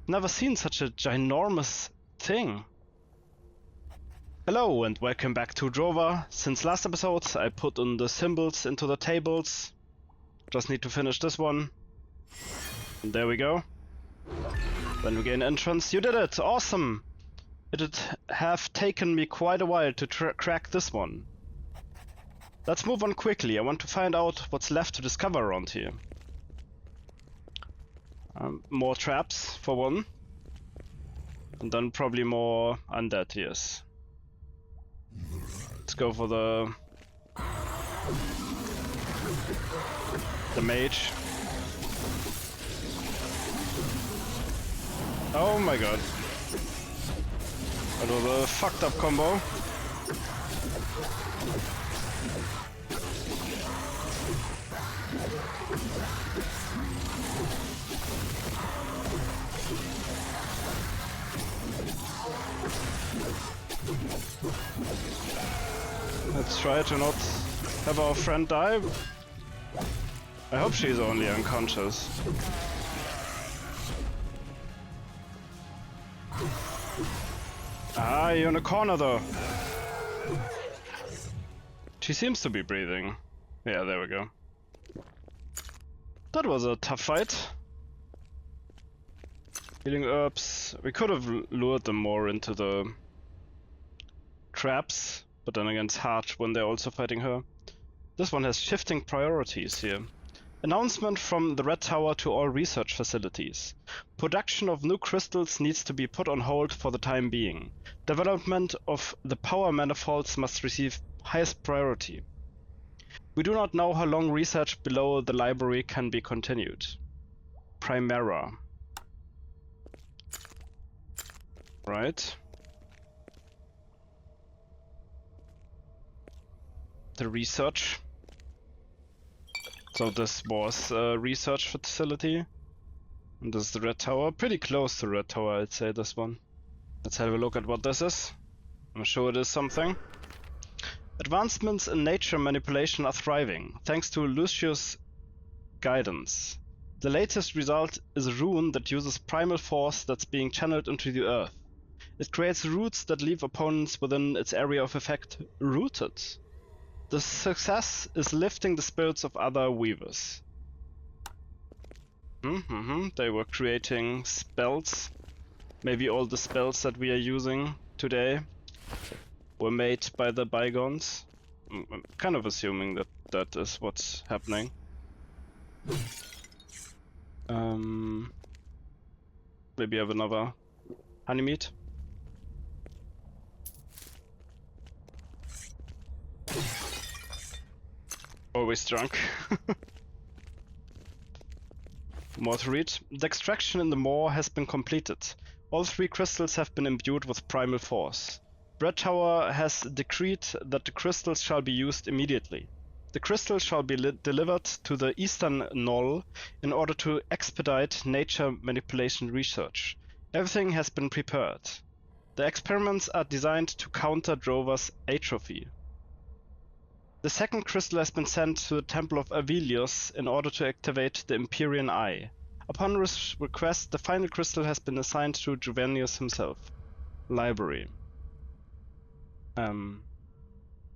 Never seen such a ginormous thing. Hello and welcome back to Drova. Since last episode I put in the symbols into the tables. Just need to finish this one. And there we go. Then we gain entrance. You did it! Awesome! It would have taken me quite a while to crack this one. Let's move on quickly. I want to find out what's left to discover around here. More traps for one. And then probably more undead, yes. Let's go for the mage. Oh my god. That was a fucked up combo. Let's try to not have our friend die. I hope she's only unconscious. Ah, you're in a corner though. She seems to be breathing. Yeah, there we go. That was a tough fight. Healing herbs. We could have lured them more into the traps, but then again it's hard when they're also fighting her. This one has shifting priorities here. Announcement from the Red Tower to all research facilities. Production of new crystals needs to be put on hold for the time being. Development of the power manifolds must receive highest priority. We do not know how long research below the library can be continued. Primera. Right. The research. So this was a research facility. And this is the Red Tower. Pretty close to Red Tower, I'd say, this one. Let's have a look at what this is. I'm sure it is something. Advancements in nature manipulation are thriving, thanks to Lucius' guidance. The latest result is a rune that uses primal force that's being channeled into the earth. It creates roots that leave opponents within its area of effect rooted. The success is lifting the spirits of other weavers. They were creating spells. Maybe all the spells that we are using today were made by the bygones. I'm kind of assuming that that is what's happening. Maybe have another honey meat. Always drunk. More to read. The extraction in the moor has been completed. All 3 crystals have been imbued with primal force. Red Tower has decreed that the crystals shall be used immediately. The crystals shall be delivered to the Eastern Knoll in order to expedite nature manipulation research. Everything has been prepared. The experiments are designed to counter Drova's atrophy. The second crystal has been sent to the Temple of Avelios in order to activate the Empyrean Eye. Upon request, the final crystal has been assigned to Juvenius himself. Library.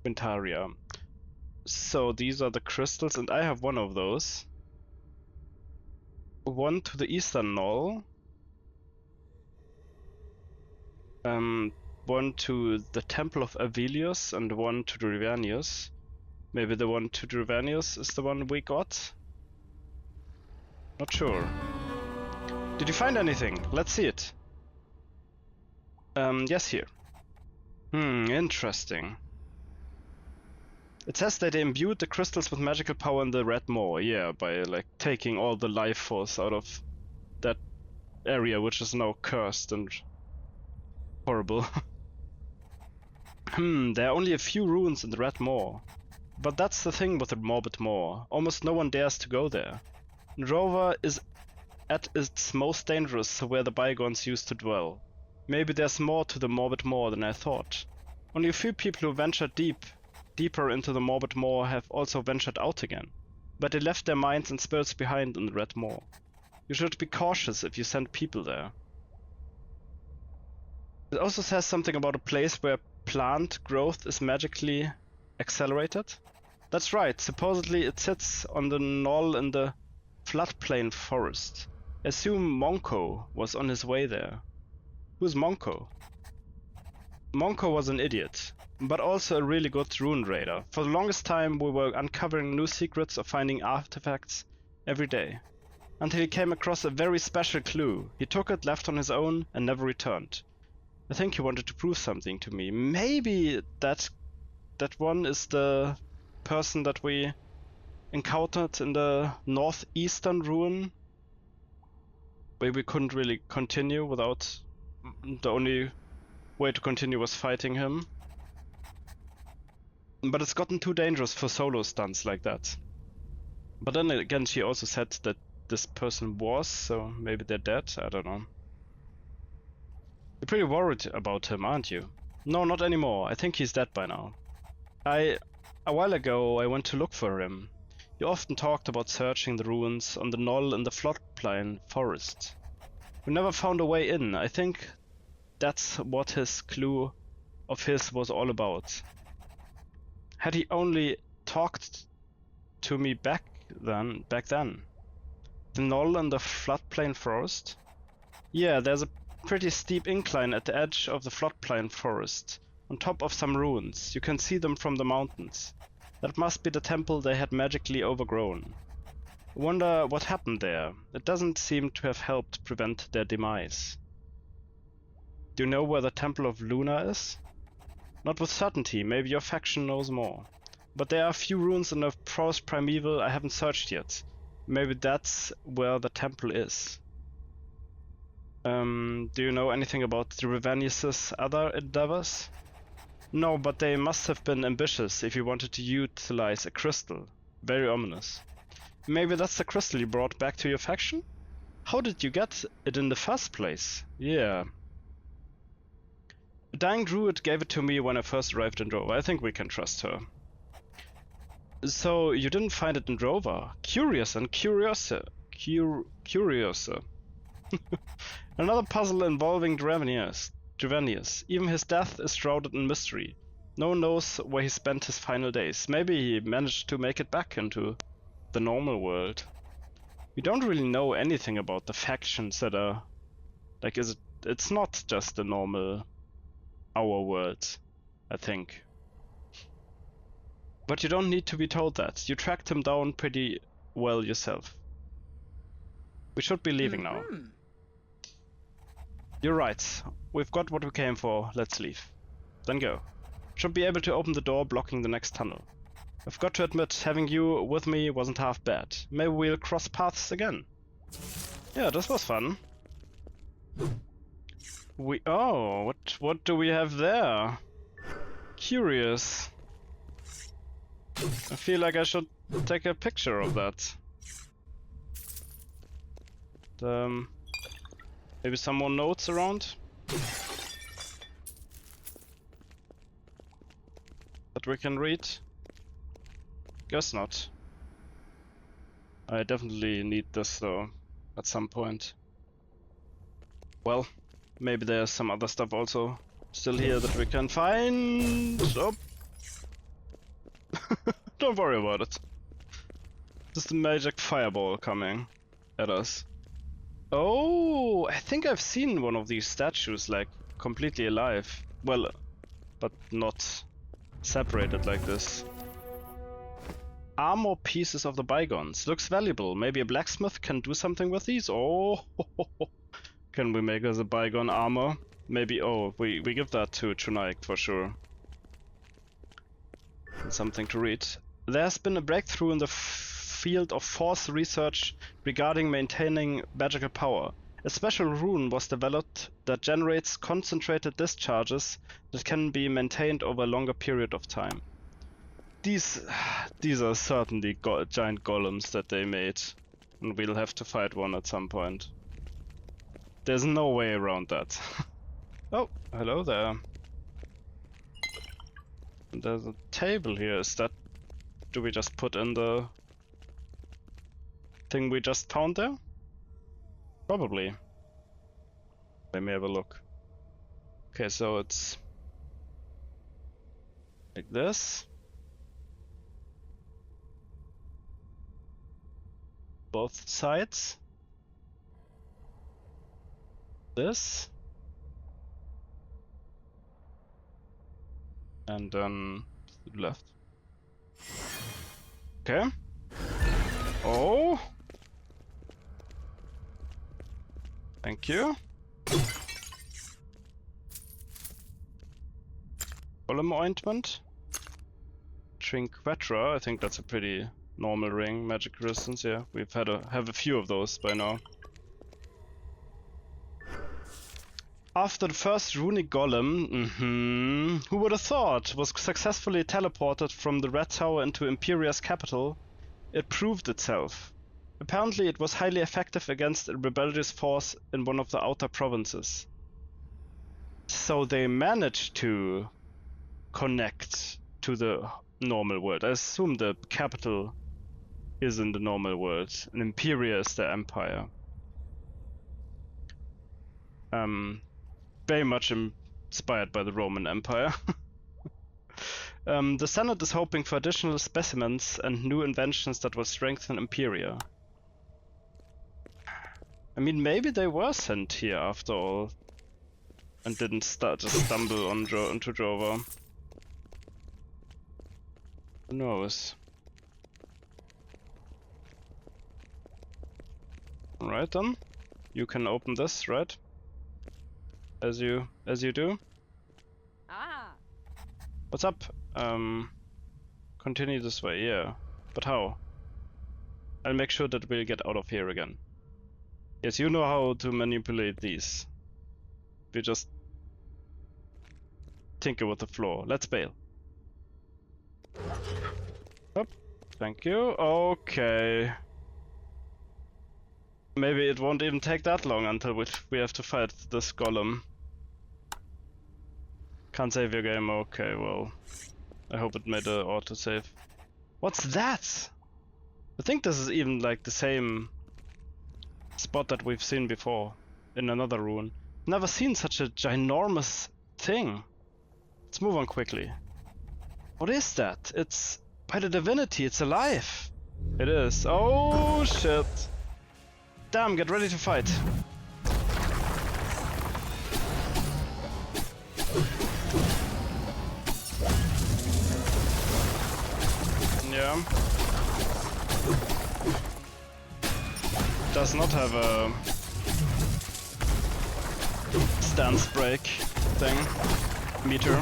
Ventaria. So these are the crystals, and I have one of those. One to the Eastern Knoll. One to the Temple of Avelios and one to Juvenius. Maybe the one to Drova is the one we got? Not sure. Did you find anything? Let's see it. Yes, here. Interesting. It says that they imbued the crystals with magical power in the Red Moor. Yeah, by like taking all the life force out of that area, which is now cursed and horrible. There are only a few ruins in the Red Moor. But that's the thing with the Morbid Moor. Almost no one dares to go there. Drova is at its most dangerous, where the bygones used to dwell. Maybe there's more to the Morbid Moor than I thought. Only a few people who ventured deeper into the Morbid Moor have also ventured out again. But they left their minds and spirits behind in the Red Moor. You should be cautious if you send people there. It also says something about a place where plant growth is magically accelerated. That's right, supposedly it sits on the knoll in the floodplain forest. I assume Monko was on his way there. Who's Monko? Monko was an idiot, but also a really good rune raider. For the longest time we were uncovering new secrets or finding artifacts every day. Until he came across a very special clue. He took it, left on his own, and never returned. I think he wanted to prove something to me. Maybe that one is the person that we encountered in the northeastern ruin, where we couldn't really continue without... The only way to continue was fighting him. But it's gotten too dangerous for solo stunts like that. But then again, she also said that this person was, so maybe they're dead, I don't know. You're pretty worried about him, aren't you? No, not anymore. I think he's dead by now. A while ago, I went to look for him. He often talked about searching the ruins on the knoll in the floodplain forest. We never found a way in. I think that's what his clue of his was all about. Had he only talked to me back then? The knoll in the floodplain forest? Yeah, there's a pretty steep incline at the edge of the floodplain forest, on top of some ruins. You can see them from the mountains. That must be the temple they had magically overgrown. I wonder what happened there. It doesn't seem to have helped prevent their demise. Do you know where the Temple of Luna is? Not with certainty, maybe your faction knows more. But there are a few ruins in the Forest Primeval I haven't searched yet. Maybe that's where the temple is. Do you know anything about the Revanius' other endeavors? No, but they must have been ambitious if you wanted to utilize a crystal. Very ominous. Maybe that's the crystal you brought back to your faction? How did you get it in the first place? Yeah. A dying druid gave it to me when I first arrived in Drova. I think we can trust her. So, you didn't find it in Drova? Curious and curiouser. Curiouser. Another puzzle involving Drevanius. Even his death is shrouded in mystery. No one knows where he spent his final days. Maybe he managed to make it back into the normal world. We don't really know anything about the factions that are... Like, it's not just the normal... our world, I think. But you don't need to be told that. You tracked him down pretty well yourself. We should be leaving now. You're right. We've got what we came for. Let's leave. Then go. Should be able to open the door blocking the next tunnel. I've got to admit, having you with me wasn't half bad. Maybe we'll cross paths again. Yeah, this was fun. Oh, what do we have there? Curious. I feel like I should take a picture of that. Maybe some more notes around? That we can read? Guess not. I definitely need this though, at some point. Well, maybe there's some other stuff also still here that we can find. Oh. Don't worry about it. Just a magic fireball coming at us. Oh, I think I've seen one of these statues like completely alive. Well, but not separated like this. Armor pieces of the bygones. Looks valuable. Maybe a blacksmith can do something with these? Oh, can we make us a bygone armor? Maybe, oh, we give that to Chunaik for sure. Something to read. There's been a breakthrough in the field of force research regarding maintaining magical power. A special rune was developed that generates concentrated discharges that can be maintained over a longer period of time. These are certainly giant golems that they made, and we'll have to fight one at some point. There's no way around that. Oh, hello there. There's a table here. Is that... do we just put in the thing we just found there? Probably. Let me have a look. Okay, so it's like this. Both sides. This. And then to the left. Okay. Oh. Thank you. Golem ointment. Trinquetra, I think that's a pretty normal ring. Magic resistance, yeah. We've have a few of those by now. After the first runic golem, who would have thought, was successfully teleported from the Red Tower into Imperia's capital, it proved itself. Apparently it was highly effective against a rebellious force in one of the outer provinces. So they managed to connect to the normal world. I assume the capital is in the normal world, and Imperia is the empire. Very much inspired by the Roman Empire. The Senate is hoping for additional specimens and new inventions that will strengthen Imperia. I mean, maybe they were sent here after all, and didn't just stumble on into Drova. Who knows? Alright then, you can open this, right? As you do. Ah. What's up? Continue this way, yeah. But how? I'll make sure that we'll get out of here again. Yes, you know how to manipulate these. We just tinker with the floor. Let's bail. Up. Thank you. Okay. Maybe it won't even take that long until we have to fight this golem. Can't save your game. Okay, well, I hope it made an autosave. What's that? I think this is even like the same spot that we've seen before in another rune. Never seen such a ginormous thing. Let's move on quickly. What is that? It's by the divinity. It's alive. It is. Oh shit. Damn, get ready to fight. Yeah. Does not have a stance break thing. Meter.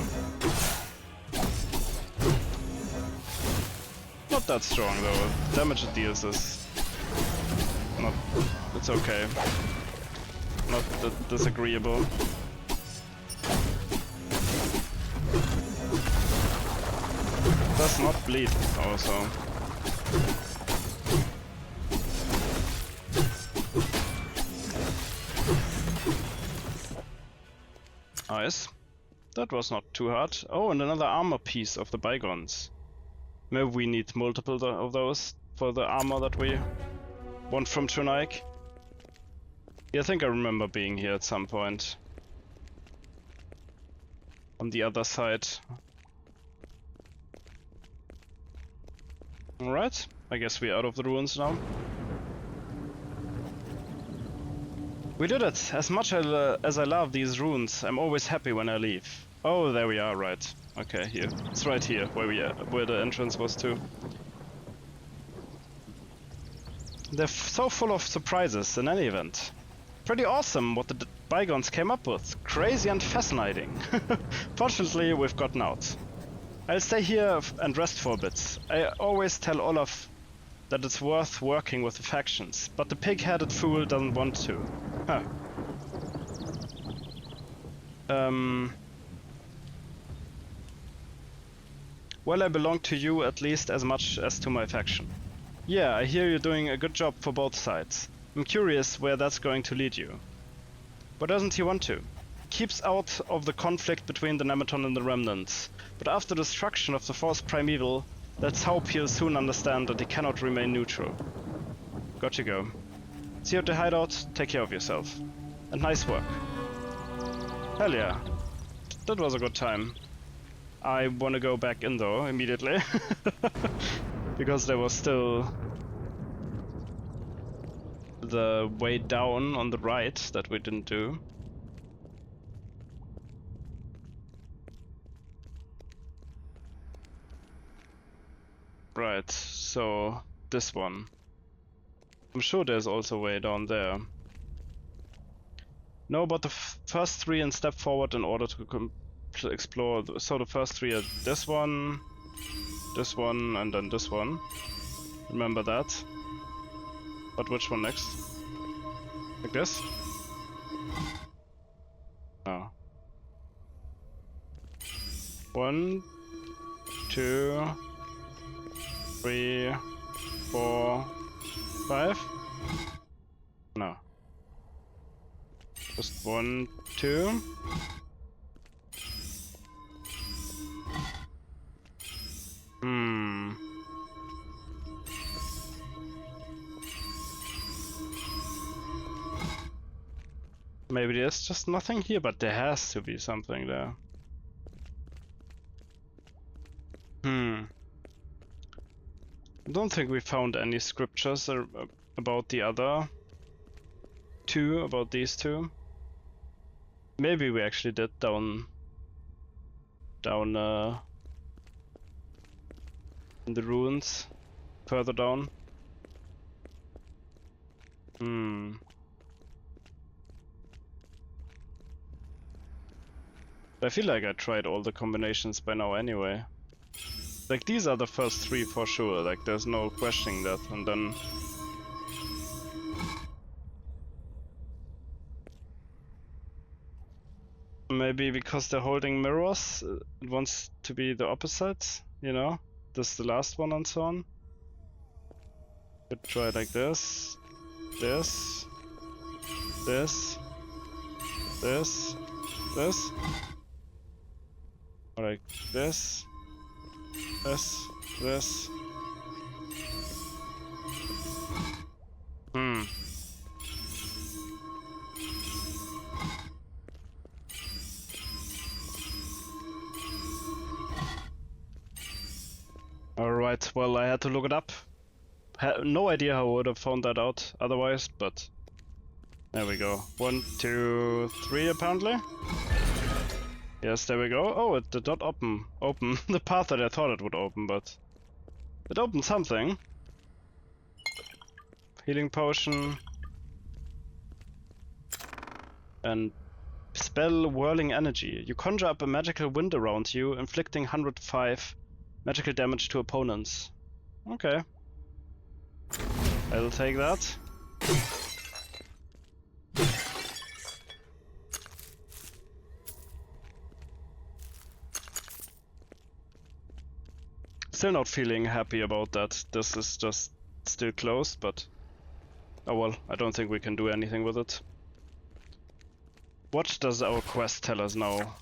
Not that strong though. Damage it deals is not, it's okay. Not disagreeable. Does not bleed also. Nice. That was not too hard. Oh, and another armor piece of the bygones. Maybe we need multiple of those for the armor that we want from Trinaik. Yeah, I think I remember being here at some point. On the other side. Alright, I guess we're out of the ruins now. We did it! As much as I love these runes, I'm always happy when I leave. Oh, there we are, right. Okay, here. It's right here, where the entrance was to. They're so full of surprises in any event. Pretty awesome what the bygones came up with. Crazy and fascinating. Fortunately, we've gotten out. I'll stay here and rest for a bit. I always tell Olaf that it's worth working with the factions, but the pig-headed fool doesn't want to. Huh. Well, I belong to you at least as much as to my faction. Yeah, I hear you're doing a good job for both sides. I'm curious where that's going to lead you. Why doesn't he want to? He keeps out of the conflict between the Nematon and the Remnants, but after the destruction of the Force Primeval, let's hope he'll soon understand that he cannot remain neutral. Got you go. See you at the hideout, take care of yourself. And nice work. Hell yeah. that was a good time. I want to go back in though immediately because there was still the way down on the right that we didn't do. Right, so this one. I'm sure there's also a way down there. Know about the first three and step forward in order to explore. So the first three are this one, and then this one. Remember that. But which one next? Like this? No. 1, 2, 3, 4, 5? No. Just 1, 2. Maybe there's just nothing here, but there has to be something there. I don't think we found any scriptures about the other two, about these two. Maybe we actually did down in the ruins, further down. I feel like I tried all the combinations by now anyway. Like these are the first three for sure, like there's no questioning that, and then... Maybe because they're holding mirrors, it wants to be the opposite, you know? This is the last one and so on. Could try like this, this, this, this, this. Or like this, this. Alright, well I had to look it up. No idea how I would have found that out otherwise, but there we go. 1, 2, 3 apparently. Yes, there we go. Oh, it did not open the path that I thought it would open, but it opened something. Healing potion. And spell whirling energy. You conjure up a magical wind around you, inflicting 105 magical damage to opponents. Okay. I'll take that. Still not feeling happy about that. This is just still closed, but... Oh well, I don't think we can do anything with it. What does our quest tell us now?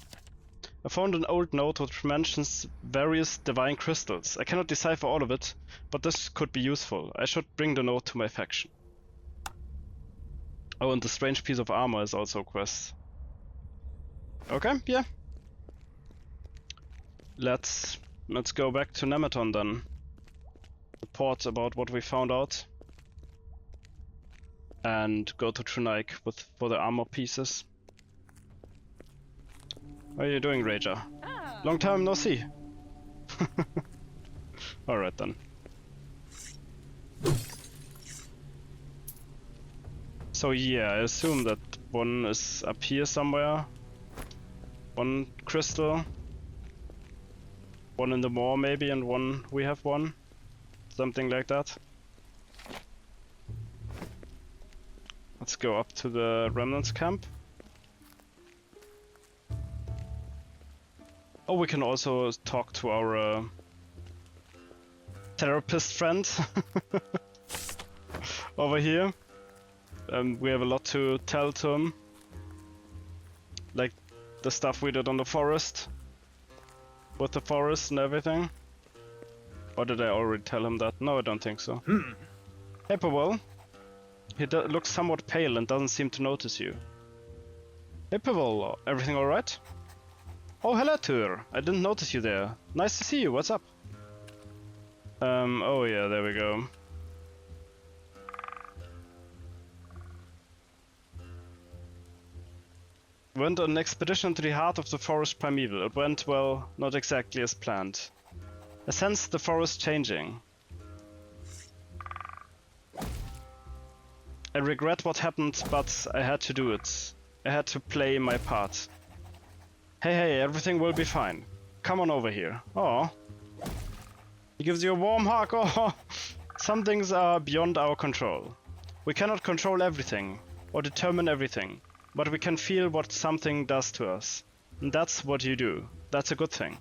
I found an old note which mentions various divine crystals. I cannot decipher all of it, but this could be useful. I should bring the note to my faction. Oh, and the strange piece of armor is also a quest. Okay, yeah. Let's go back to Nematon then. Report about what we found out. And go to Trunaik for the armor pieces. How are you doing, Rager? Long time no see. Alright then. So yeah, I assume that one is up here somewhere. One crystal. One in the moor maybe, and one we have one. Something like that. Let's go up to the remnants camp. Oh, we can also talk to our therapist friend over here. We have a lot to tell to him. Like the stuff we did on the forest. With the forest and everything. Or did I already tell him that? No, I don't think so. Hey, Powell. He looks somewhat pale and doesn't seem to notice you. Hey, Powell, everything alright? Oh, hello, Tur. I didn't notice you there. Nice to see you. What's up? Oh yeah, there we go. Went on an expedition to the heart of the forest primeval. It went, well, not exactly as planned. I sensed the forest changing. I regret what happened, but I had to do it. I had to play my part. Hey, everything will be fine. Come on over here. Oh. He gives you a warm hug. Oh. Some things are beyond our control. We cannot control everything, or determine everything, but we can feel what something does to us. And that's what you do. That's a good thing.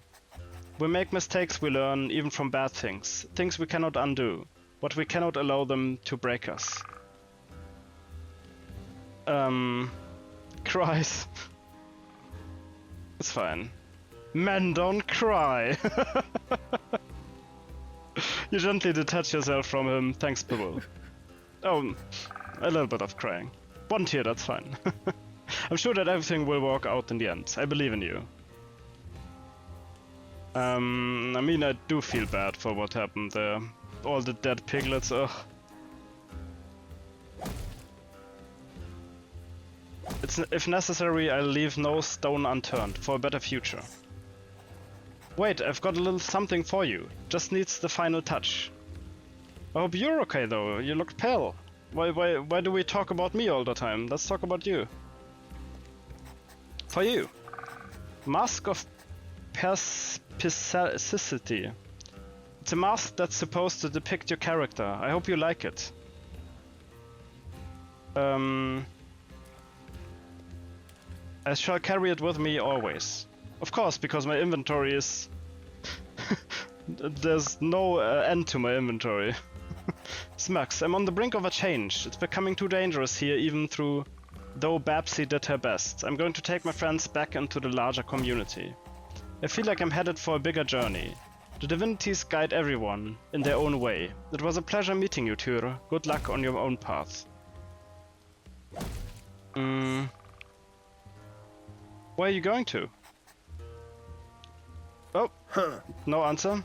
We make mistakes we learn, even from bad things. Things we cannot undo, but we cannot allow them to break us. Cries. It's fine. Men don't cry. You gently detach yourself from him. Thanks, Bibble. Oh, a little bit of crying. One tear, that's fine. I'm sure that everything will work out in the end. I believe in you. I mean, I do feel bad for what happened there. All the dead piglets, ugh. If necessary, I'll leave no stone unturned for a better future. Wait, I've got a little something for you. Just needs the final touch. I hope you're okay though. You look pale. Why do we talk about me all the time? Let's talk about you. For you. Mask of Persicity. It's a mask that's supposed to depict your character. I hope you like it. I shall carry it with me always. Of course, because my inventory is... There's no end to my inventory. Smux, I'm on the brink of a change. It's becoming too dangerous here, even though Babsy did her best. I'm going to take my friends back into the larger community. I feel like I'm headed for a bigger journey. The divinities guide everyone in their own way. It was a pleasure meeting you, Tyr. Good luck on your own path. Where are you going to? Oh, no answer.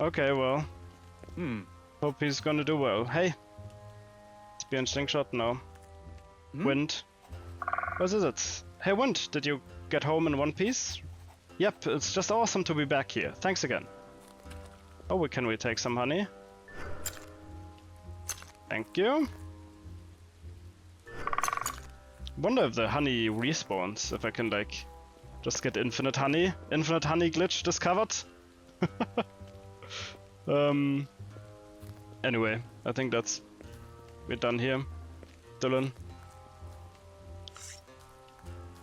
Okay, well. Hope he's gonna do well. Hey. Spear and slingshot? No. Wind. What is it? Hey Wind, did you get home in one piece? Yep, it's just awesome to be back here. Thanks again. Oh, can we take some honey? Thank you. Wonder if the honey respawns, if I can like just get infinite honey. Infinite honey glitch discovered. Anyway, I think we're done here. Dylan.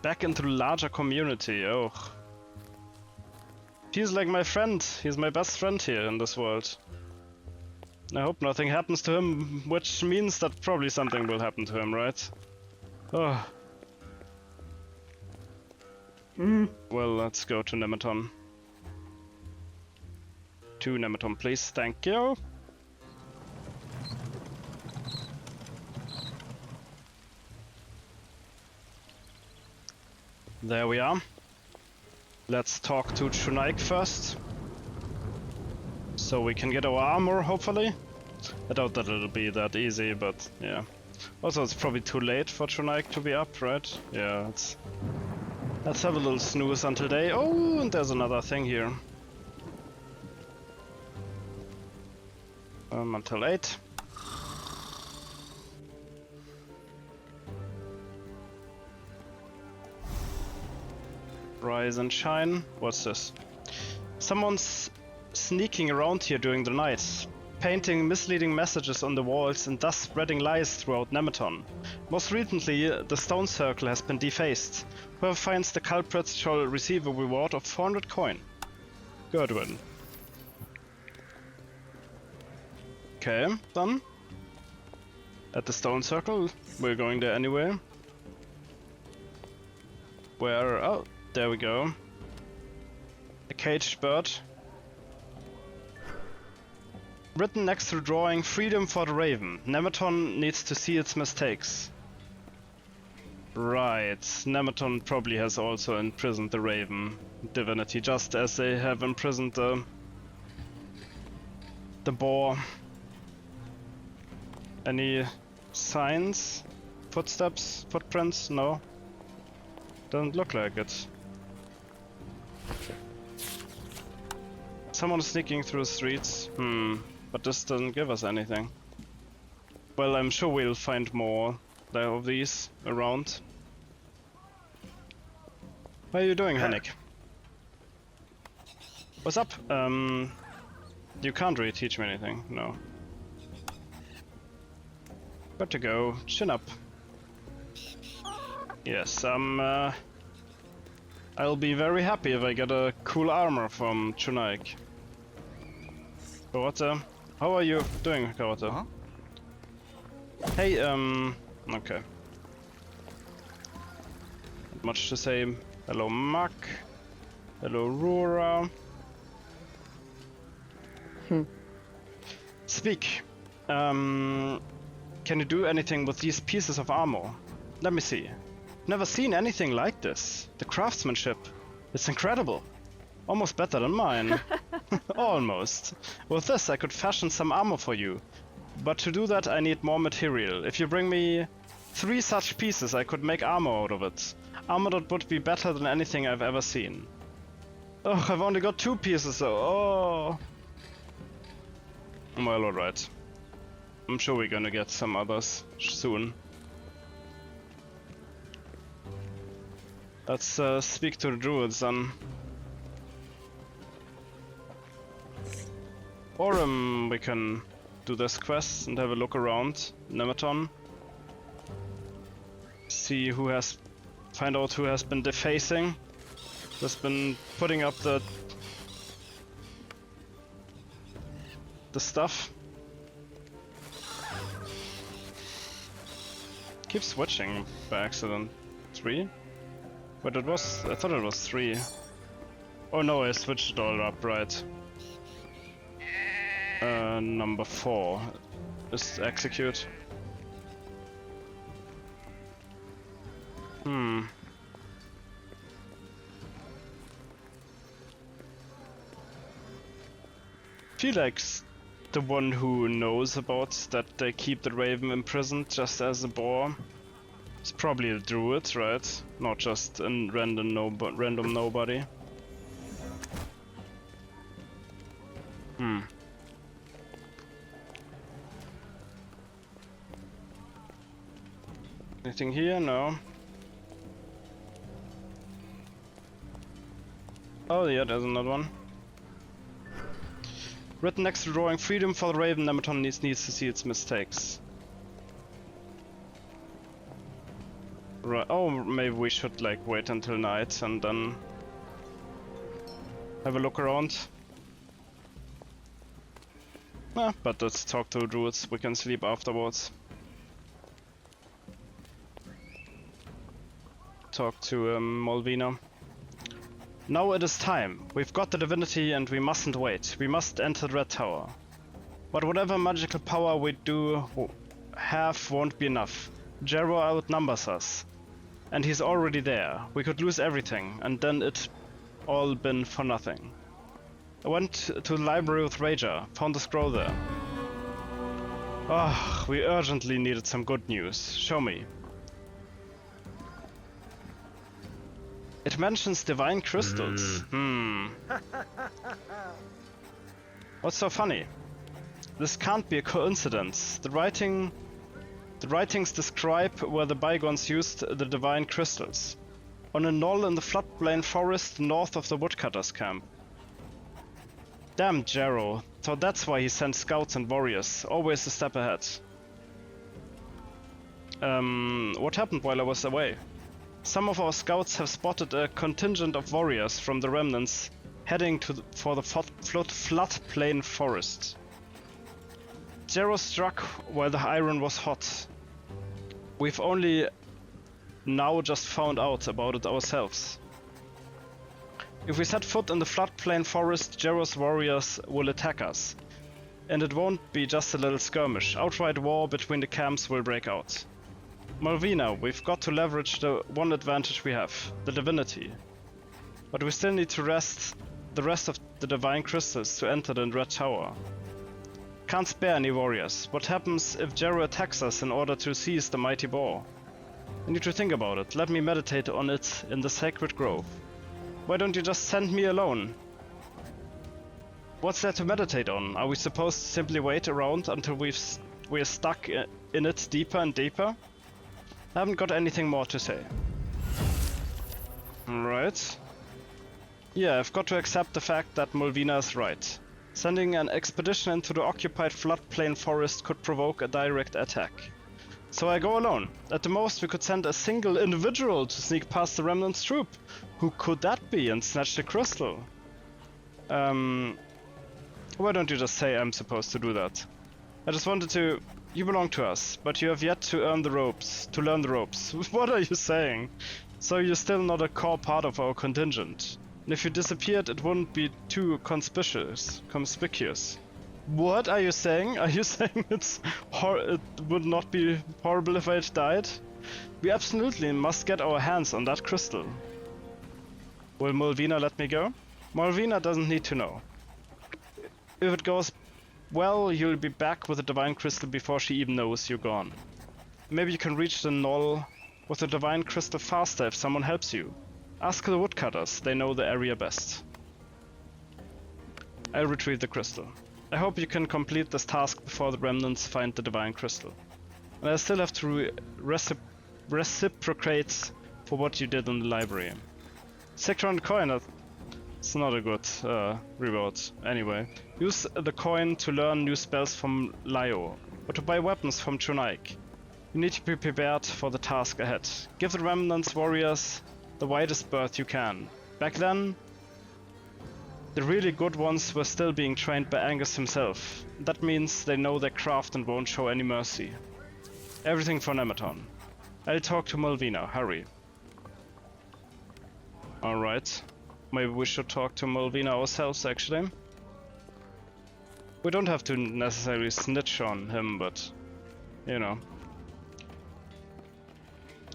Back into the larger community, oh. He's like my friend, he's my best friend here in this world. I hope nothing happens to him, which means that probably something will happen to him, right? Oh. Well, let's go to Nemeton. To Nemeton, please. Thank you. There we are. Let's talk to Chunaik first. So we can get our armor, hopefully. I doubt that it'll be that easy, but yeah. Also, it's probably too late for Chunaik to be up, right? Yeah, let's have a little snooze until day. Oh, and there's another thing here. Until 8. Rise and shine. What's this? Someone's sneaking around here during the night, painting misleading messages on the walls and thus spreading lies throughout Nemeton. Most recently, the stone circle has been defaced. Whoever finds the culprits shall receive a reward of 400 coin. Good one. Okay, done. At the stone circle, we're going there anyway. Where? Oh, there we go. A caged bird. Written next to the drawing, freedom for the raven. Nemeton needs to see its mistakes. Right, Nematon probably has also imprisoned the Raven divinity, just as they have imprisoned the boar. Any signs? Footsteps? Footprints? No? Doesn't look like it. Someone sneaking through the streets. But this doesn't give us anything. Well, I'm sure we'll find more of these around. What are you doing, Henrik? What's up? You can't really teach me anything, no. Got to go. Chin up. Yes, I'll be very happy if I get a cool armor from Chunaik. Kawata, how are you doing, Kawata? Huh? Hey, okay. Not much to say. Hello, Mark. Hello, Rora. Speak. Can you do anything with these pieces of armor? Let me see. Never seen anything like this. The craftsmanship. It's incredible. Almost better than mine. Almost. With this I could fashion some armor for you. But to do that I need more material. If you bring me 3 such pieces I could make armor out of it. Armor that would be better than anything I've ever seen. Oh, I've only got 2 pieces though. Oh. Well, alright. I'm sure we're gonna get some others soon. Let's speak to the druids then. Or we can do this quest and have a look around Nematon. See who has... find out who has been defacing. Who's been putting up the stuff. Keep switching by accident. 3? But it was... I thought it was 3. Oh no, I switched it all up, right. Number 4 is execute. Feel like the one who knows about that they keep the Raven imprisoned just as a boar. It's probably a druid, right? Not just a random nobody. Anything here? No. Oh yeah, there's another one. Written next to the drawing, freedom for the Raven, Nematon needs to see its mistakes. Right. Oh, maybe we should like wait until night and then have a look around. But let's talk to the druids. We can sleep afterwards. Talk to Molvina. Now it is time. We've got the divinity and we mustn't wait. We must enter the Red Tower. But whatever magical power we do have won't be enough. Jero outnumbers us. And he's already there. We could lose everything, and then it all been for nothing. I went to the library with Raja, found a scroll there. Ah, we urgently needed some good news. Show me. It mentions divine crystals. What's so funny? This can't be a coincidence. The writings describe where the bygones used the divine crystals. On a knoll in the floodplain forest north of the woodcutters' camp. Damn Jero. So that's why he sent scouts and warriors, always a step ahead. What happened while I was away? Some of our scouts have spotted a contingent of warriors from the remnants heading for the floodplain forest. Jero struck while the iron was hot. We've only now just found out about it ourselves. If we set foot in the floodplain forest, Jero's warriors will attack us. And it won't be just a little skirmish. Outright war between the camps will break out. Malvina, we've got to leverage the one advantage we have, the divinity. But we still need to rest the rest of the divine crystals to enter the Red Tower. Can't spare any warriors. What happens if Jero attacks us in order to seize the mighty boar? I need to think about it. Let me meditate on it in the sacred grove. Why don't you just send me alone? What's there to meditate on? Are we supposed to simply wait around until we're stuck in it deeper and deeper? I haven't got anything more to say. Alright. Yeah, I've got to accept the fact that Malvina is right. Sending an expedition into the occupied floodplain forest could provoke a direct attack. So I go alone. At the most we could send a single individual to sneak past the remnant's troop. Who could that be and snatch the crystal? Why don't you just say I'm supposed to do that? I just wanted to... You belong to us, but you have yet to earn the ropes, to learn the ropes. What are you saying? So you're still not a core part of our contingent. And if you disappeared, it wouldn't be too conspicuous. What are you saying? Are you saying it would not be horrible if I had died? We absolutely must get our hands on that crystal. Will Malvina let me go? Malvina doesn't need to know. If it goes well, you'll be back with the divine crystal before she even knows you're gone. Maybe you can reach the knoll with the divine crystal faster if someone helps you. Ask the woodcutters, they know the area best. I'll retrieve the crystal. I hope you can complete this task before the remnants find the divine crystal. And I still have to reciprocate for what you did in the library. 600 coin, it's not a good reward. Anyway, use the coin to learn new spells from Lio, or to buy weapons from Chunaik. You need to be prepared for the task ahead. Give the remnants warriors the widest berth you can. Back then, the really good ones were still being trained by Angus himself. That means they know their craft and won't show any mercy. Everything for Nematon. I'll talk to Malvina, hurry. Alright. Maybe we should talk to Malvina ourselves, actually. We don't have to necessarily snitch on him, but... you know.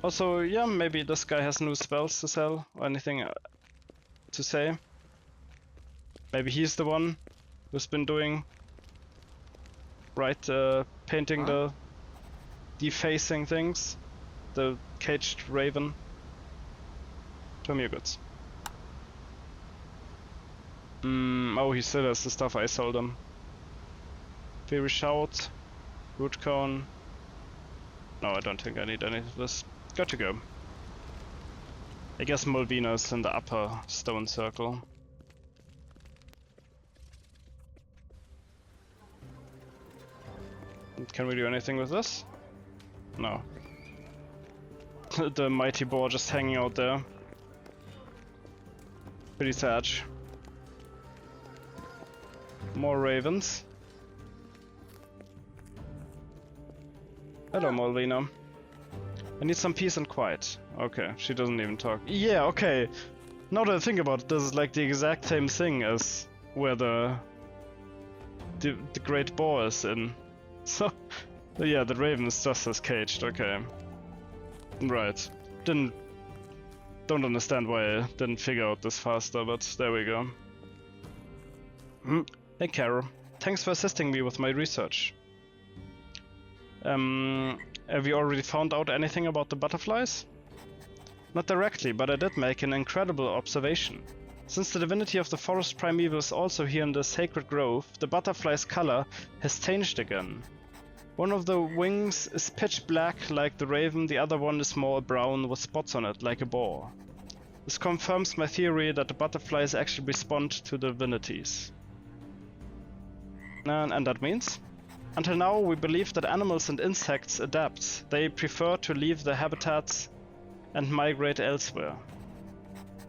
Also, yeah, maybe this guy has new spells to sell, or anything to say. Maybe he's the one who's been doing... painting the defacing things. The caged raven. Show me your goods. Oh, he still has the stuff I sold him. Fiery Shout, Root Cone. No, I don't think I need any of this. Got to go. I guess Malvina is in the upper stone circle. Can we do anything with this? No. The mighty boar just hanging out there. Pretty sad. More ravens. Hello, Malvina. I need some peace and quiet. Okay, she doesn't even talk. Yeah, okay. Now that I think about it, this is like the exact same thing as where the great boar is in. So, yeah, the raven is just as caged. Okay. Right. Don't understand why I didn't figure out this faster, but there we go. Hey, Carol. Thanks for assisting me with my research. Have you already found out anything about the butterflies? Not directly, but I did make an incredible observation. Since the divinity of the forest primeval is also here in the sacred grove, the butterfly's color has changed again. One of the wings is pitch black like the raven, the other one is more brown with spots on it like a boar. This confirms my theory that the butterflies actually respond to divinities. And that means? Until now, we believed that animals and insects adapt. They prefer to leave their habitats and migrate elsewhere.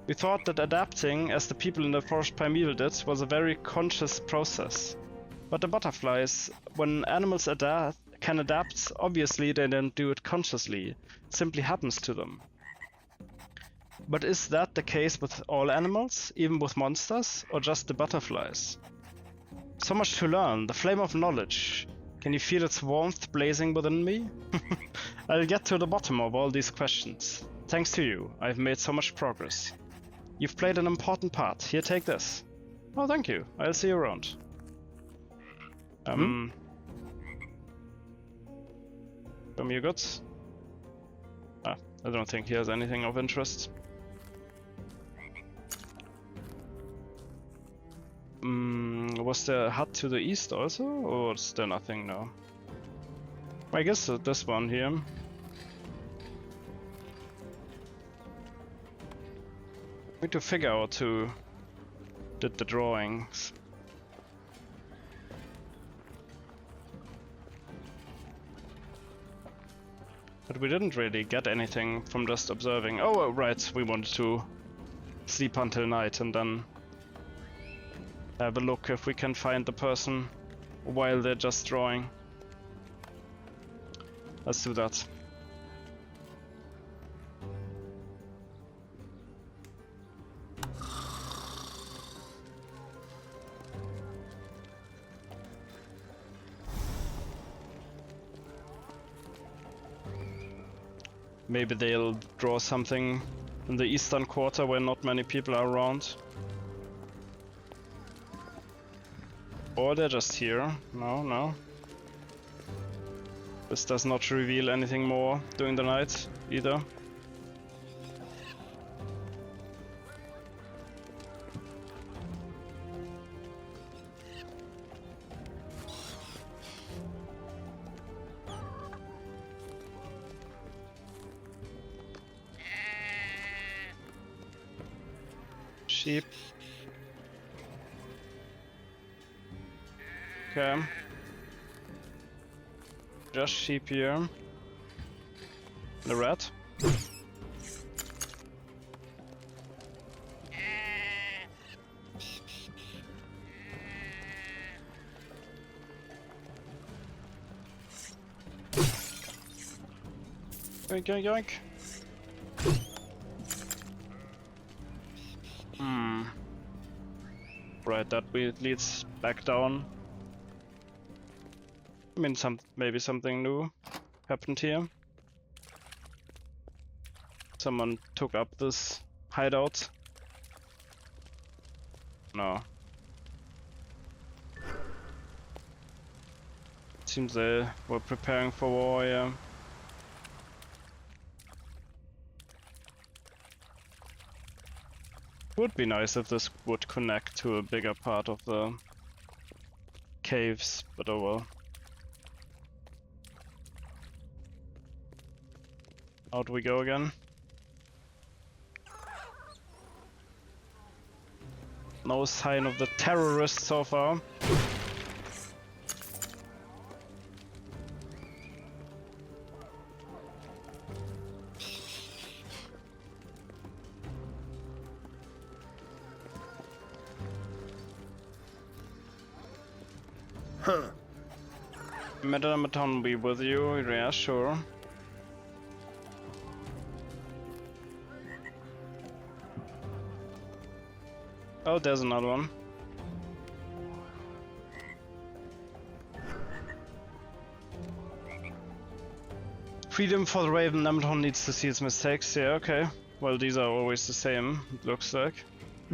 We thought that adapting, as the people in the forest primeval did, was a very conscious process. But the butterflies, when animals can adapt, obviously they don't do it consciously. It simply happens to them. But is that the case with all animals, even with monsters, or just the butterflies? So much to learn, the flame of knowledge. Can you feel its warmth blazing within me? I'll get to the bottom of all these questions. Thanks to you, I've made so much progress. You've played an important part. Here, take this. Oh, thank you. I'll see you around. Show me your goods. Ah, I don't think he has anything of interest. Was there a hut to the east also, or is there nothing now? I guess this one here. Need to figure out who did the drawings. But we didn't really get anything from just observing. Oh, right, we wanted to sleep until night and then have a look if we can find the person while they're just drawing. Let's do that. Maybe they'll draw something in the eastern quarter where not many people are around. Or they're just here. No. This does not reveal anything more during the night either. Sheep. Okay. Just sheep here. The rat. Yoink, yoink, yoink. Right, that leads back down. I mean, maybe something new happened here. Someone took up this hideout. No. Seems they were preparing for war, yeah. Would be nice if this would connect to a bigger part of the caves, but oh well. Out we go again. No sign of the terrorists so far. Madame be with you, yeah, sure. Oh, there's another one. Freedom for the Raven. Nematon needs to see its mistakes. Yeah, okay. Well, these are always the same, it looks like.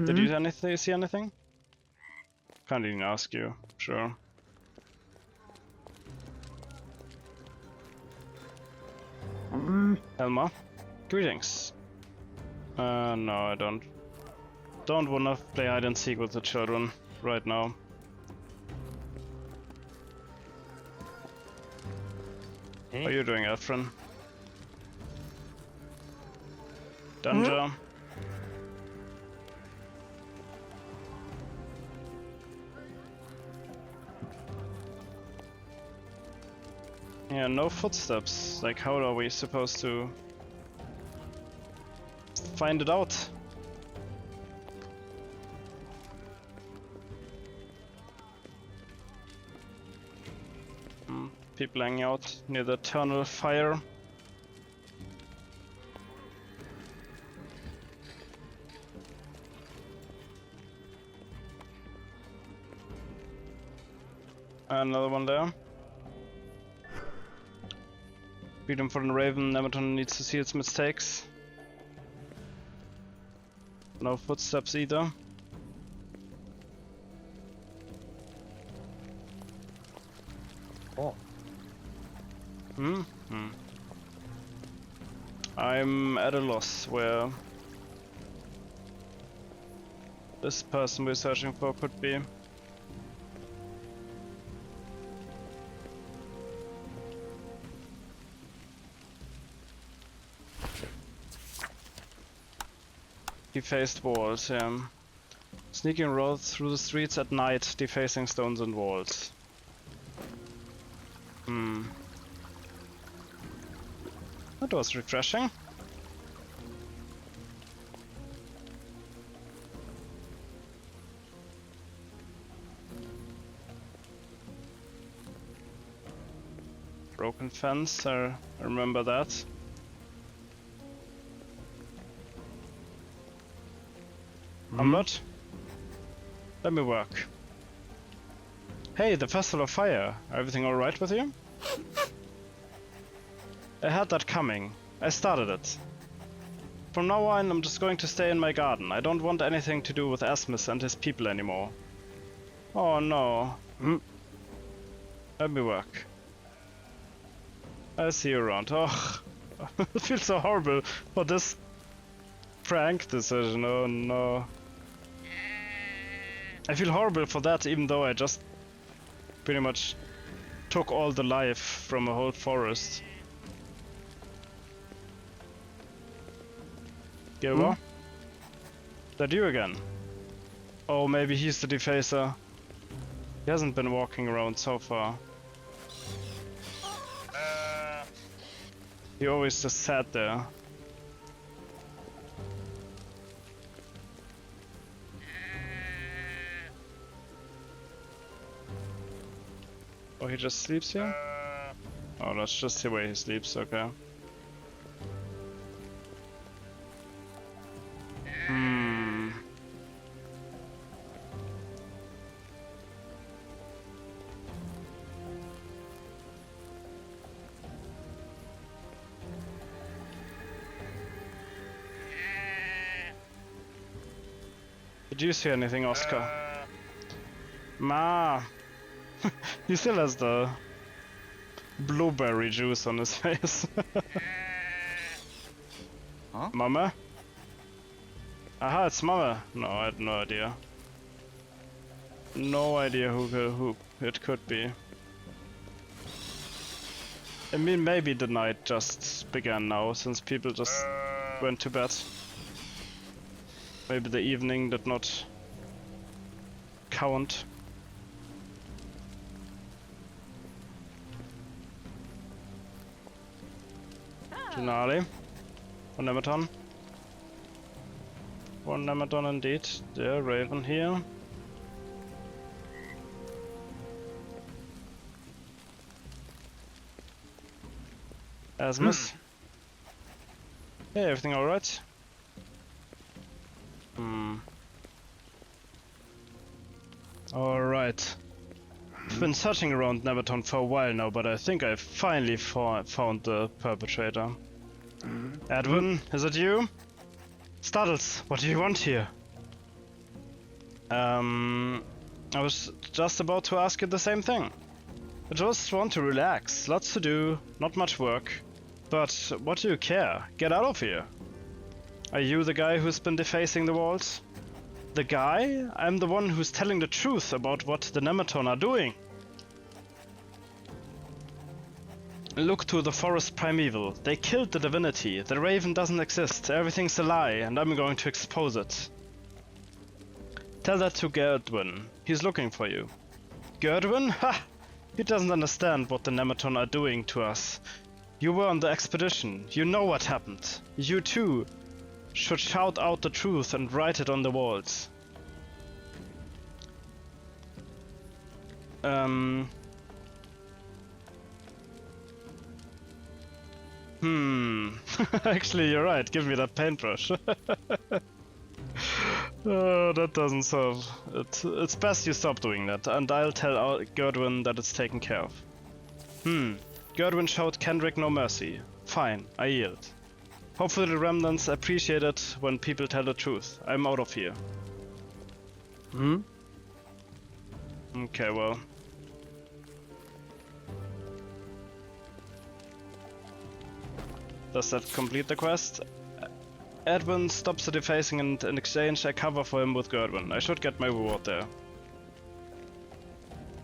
Did you see anything? Can't even ask you. Sure. Elma, greetings. No, I don't wanna play hide and seek with the children right now. Hey. How are you doing, Efren? Danger. Yeah, no footsteps. Like, how are we supposed to find it out? People hanging out near the eternal fire. Another one there. Freedom for the Raven. Nematon needs to see its mistakes. No footsteps either. Oh. I'm at a loss where this person we're searching for could be. Defaced walls, yeah. Sneaking roads through the streets at night, defacing stones and walls. That was refreshing. Broken fence, I remember that. Omelette? Let me work. Hey, the Festival of Fire. Everything alright with you? I had that coming. I started it. From now on, I'm just going to stay in my garden. I don't want anything to do with Asmus and his people anymore. Oh no. Let me work. I'll see you around. Oh, it feels so horrible for this prank decision. Oh no. I feel horrible for that, even though I just pretty much took all the life from a whole forest. Gilmore? That you again? Oh, maybe he's the defacer. He hasn't been walking around so far. He always just sat there. Oh, he just sleeps here? Oh, that's just the way he sleeps, okay. Did you see anything, Oscar? Ma! He still has the blueberry juice on his face. Huh? Mama? Aha, it's Mama. No, I had no idea. No idea who it could be. I mean, maybe the night just began now, since people just went to bed. Maybe the evening did not count. Finale. One Nematon. One Nematon indeed. There, Raven here. Asmus. Hey, everything alright? Alright. I've been searching around Nematon for a while now, but I think I finally found the perpetrator. Edwin, is it you? Startles, what do you want here? I was just about to ask you the same thing. I just want to relax, lots to do, not much work. But what do you care? Get out of here. Are you the guy who's been defacing the walls? The guy? I'm the one who's telling the truth about what the Nematon are doing. Look to the forest primeval. They killed the divinity. The raven doesn't exist. Everything's a lie, and I'm going to expose it. Tell that to Gerdwin. He's looking for you. Gerdwin? Ha! He doesn't understand what the Nematon are doing to us. You were on the expedition. You know what happened. You too should shout out the truth and write it on the walls. Actually, you're right. Give me that paintbrush. Oh, that doesn't solve it. It's best you stop doing that, and I'll tell Gerdwin that it's taken care of. Gerdwin showed Kendrick no mercy. Fine, I yield. Hopefully the remnants appreciate it when people tell the truth. I'm out of here. Hmm? Okay, well. Does that complete the quest? Edwin stops the defacing and in exchange I cover for him with Gerdwin. I should get my reward there.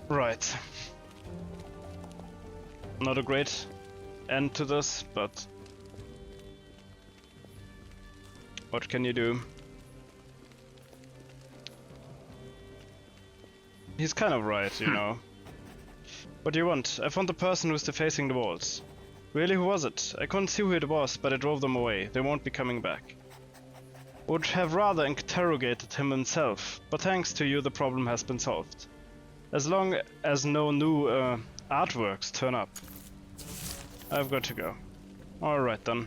Right. Not a great end to this, but what can you do? He's kind of right, you know. What do you want? I found the person who's defacing the walls. Really, who was it? I couldn't see who it was, but I drove them away. They won't be coming back. Would have rather interrogated him himself, but thanks to you the problem has been solved. As long as no new artworks turn up. I've got to go. Alright then.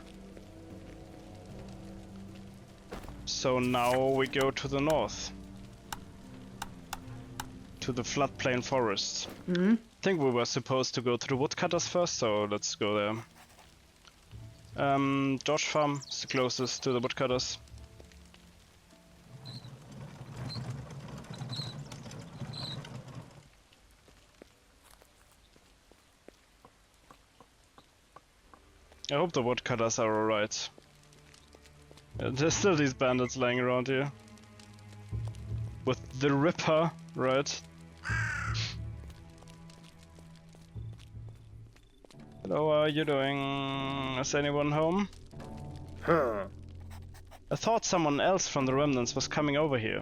So now we go to the north. To the floodplain forests. Hmm? I think we were supposed to go to the woodcutters first, so let's go there. George Farm is the closest to the woodcutters. I hope the woodcutters are alright. There's still these bandits lying around here. With the Ripper, right? Hello, how are you doing? Is anyone home? Huh. I thought someone else from the remnants was coming over here.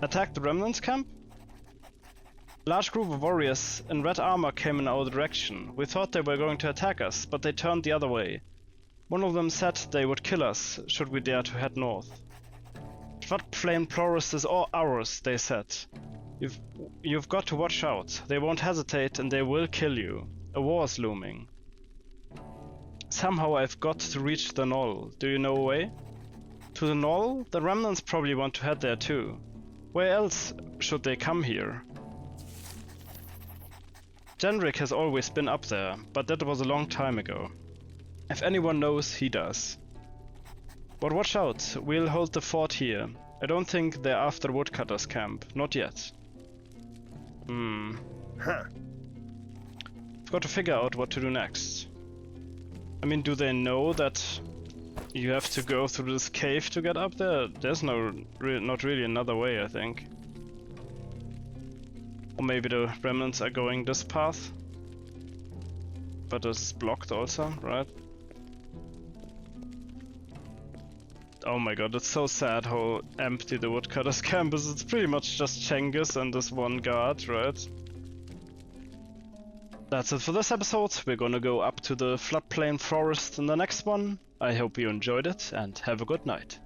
Attack the remnants camp? A large group of warriors in red armor came in our direction. We thought they were going to attack us, but they turned the other way. One of them said they would kill us should we dare to head north. Floodplain forest is all ours, they said. You've got to watch out. They won't hesitate and they will kill you. A war is looming. Somehow I've got to reach the knoll. Do you know a way? To the knoll? The remnants probably want to head there too. Where else should they come here? Gendrick has always been up there, but that was a long time ago. If anyone knows, he does. But watch out, we'll hold the fort here. I don't think they're after Woodcutter's camp, not yet. Huh. I've got to figure out what to do next. I mean, do they know that you have to go through this cave to get up there? There's not really another way, I think. Or maybe the remnants are going this path. But this is blocked also, right? Oh my god, it's so sad how empty the woodcutter's camp is. It's pretty much just Cengiz and this one guard, right? That's it for this episode. We're gonna go up to the floodplain forest in the next one. I hope you enjoyed it and have a good night.